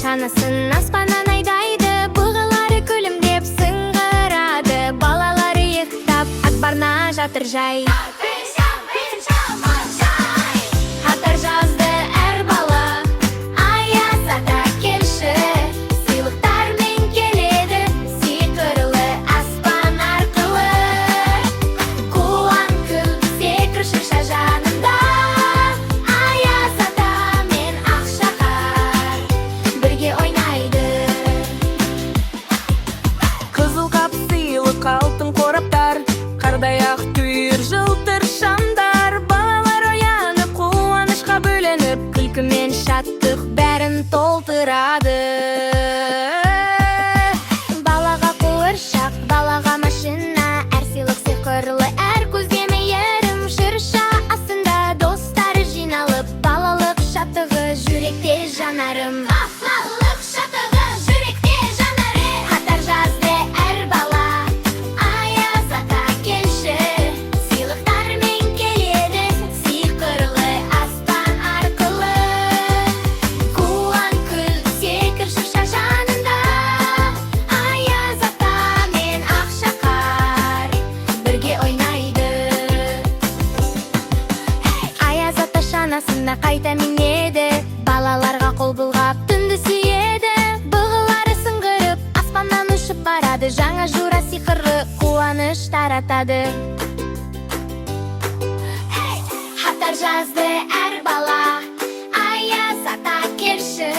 шанасын аспаннан айдайды, бұғылары күлімдеп сыңғырады, балалары ұйықтап акбарна жатыр жай. Хаттар жазды әр бала, аяз ата келші, сыйлықтармен келеді, сиқырлы аспан арқылы. Қуан күл, секір шырша жанында, аяз ата мен ақшақар бірге ойнайды. Қызыл қап сыйлық, алтын қораптар, қардай ақ түйір жылтыр шамдар. Балалар оянып, қуанышқа бөленіп, күлкі мен шаттық бәрін толтырады. Балаға қуыршақ, балаға машина, әр сыйлық сиқырлы, әр көзге мейірім. Шырша астында достары жиналып, балалық шаттығы жүректе жанарым. Балалық шаттығы жүректе жанарым. Хаттар жазды әр бала, аяз ата келші, сыйлықтармен келеді, сиқырлы аспан арқылы. Қуан күл, секір шырша жанында, аяз ата мен ақшақар бірге ойнайды. Аяз ата шанасында қайта минеді, балаларға қол бұлғап түнді сүйеді. Бұғылары сыңғырып, аспаннан ұшып барады, жаңа жура сиқырлы қуаныш таратады. Хаттар жазды әр бала, аяз ата келші,